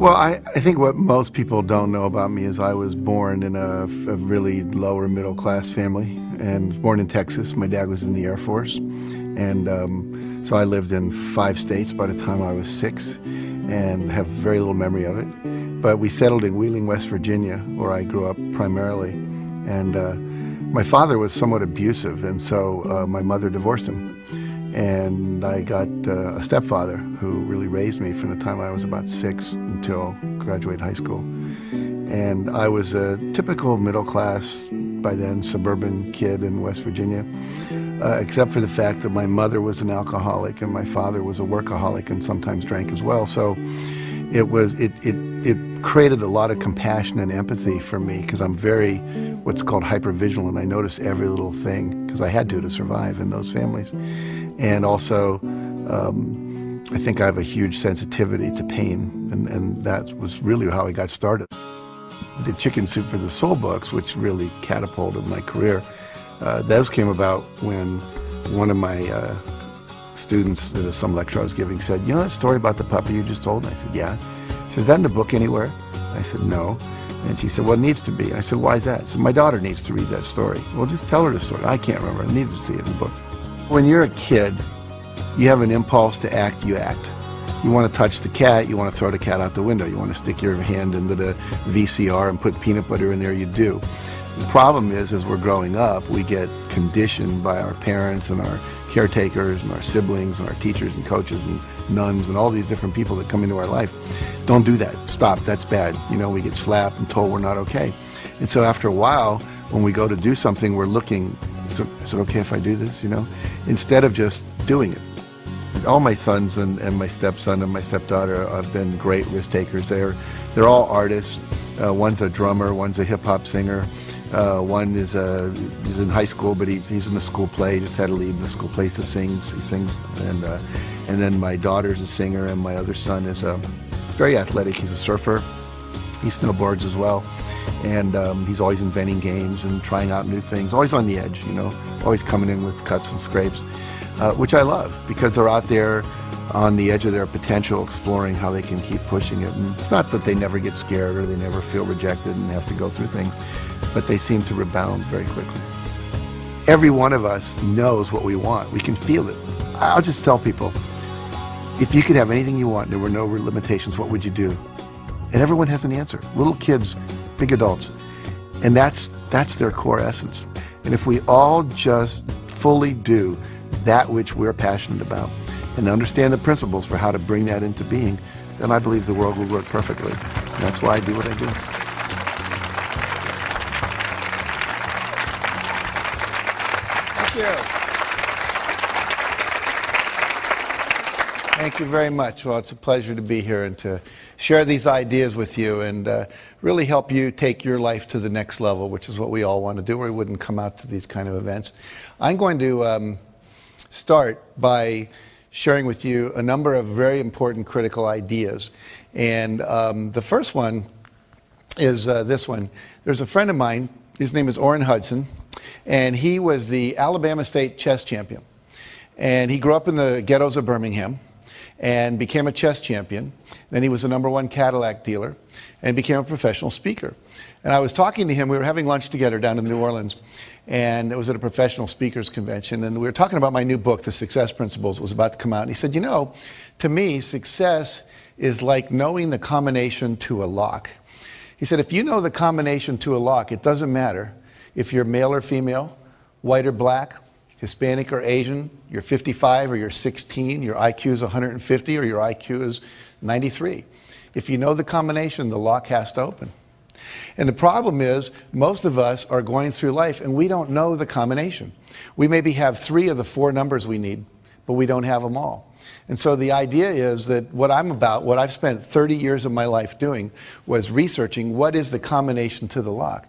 Well, I think what most people don't know about me is I was born in a really lower middle class family, and born in Texas. My dad was in the Air Force, and so I lived in 5 states by the time I was 6 and have very little memory of it. But we settled in Wheeling, West Virginia, where I grew up primarily. And my father was somewhat abusive, and so my mother divorced him. And I got a stepfather who really raised me from the time I was about 6 until graduate high school. And I was a typical middle class, by then, suburban kid in West Virginia, except for the fact that my mother was an alcoholic and my father was a workaholic and sometimes drank as well. So it created a lot of compassion and empathy for me, because I'm very what's called hypervigilant. I notice every little thing because I had to survive in those families. And also, I think I have a huge sensitivity to pain, and that was really how I got started. The Chicken Soup for the Soul books, which really catapulted my career, those came about when one of my students at some lecture I was giving said, "You know that story about the puppy you just told?" And I said, "Yeah." She said, "Is that in the book anywhere?" I said, "No." And she said, "Well, it needs to be." And I said, "Why is that?" She said, "My daughter needs to read that story." "Well, just tell her the story." "I can't remember. I need to see it in the book." When you're a kid, you have an impulse to act, you act. You want to touch the cat, you want to throw the cat out the window. You want to stick your hand into the VCR and put peanut butter in there, you do. The problem is, as we're growing up, we get conditioned by our parents and our caretakers and our siblings and our teachers and coaches and nuns and all these different people that come into our life. Don't do that. Stop. That's bad. You know, we get slapped and told we're not okay. And so after a while, when we go to do something, we're looking, is it okay if I do this, you know? Instead of just doing it. All my sons and my stepson and my stepdaughter have been great risk takers. They're all artists. One's a drummer, one's a hip-hop singer. One is he's in high school, but he's in the school play. He just had to leave the school play. He sings, and then my daughter's a singer, and my other son is very athletic. He's a surfer. He snowboards as well, and he's always inventing games and trying out new things. Always on the edge, you know. Always coming in with cuts and scrapes, which I love, because they're out there on the edge of their potential, exploring how they can keep pushing it. And it's not that they never get scared or they never feel rejected and have to go through things, but they seem to rebound very quickly. Every one of us knows what we want. We can feel it. I'll just tell people, if you could have anything you want and there were no limitations, what would you do? And everyone has an answer. Little kids, big adults. And that's their core essence. And if we all just fully do that which we're passionate about and understand the principles for how to bring that into being, then I believe the world will work perfectly. And that's why I do what I do. Thank you. Thank you very much. Well, it's a pleasure to be here and to share these ideas with you and really help you take your life to the next level, which is what we all want to do, or we wouldn't come out to these kind of events. I'm going to start by sharing with you a number of very important critical ideas. And the first one is this one. There's a friend of mine, his name is Orrin Hudson, and he was the Alabama State chess champion. And he grew up in the ghettos of Birmingham and became a chess champion. Then he was the #1 Cadillac dealer and became a professional speaker. And I was talking to him, we were having lunch together down in New Orleans, and it was at a professional speakers convention, and we were talking about my new book, The Success Principles. It was about to come out, and he said, "You know, to me, success is like knowing the combination to a lock." He said, if you know the combination to a lock, it doesn't matter if you're male or female, white or black, Hispanic or Asian, you're 55 or you're 16, your IQ is 150 or your IQ is 93. If you know the combination, the lock has to open. And the problem is, most of us are going through life and we don't know the combination. We maybe have 3 of the 4 numbers we need, but we don't have them all. And so the idea is that what I've spent 30 years of my life doing was researching what is the combination to the lock.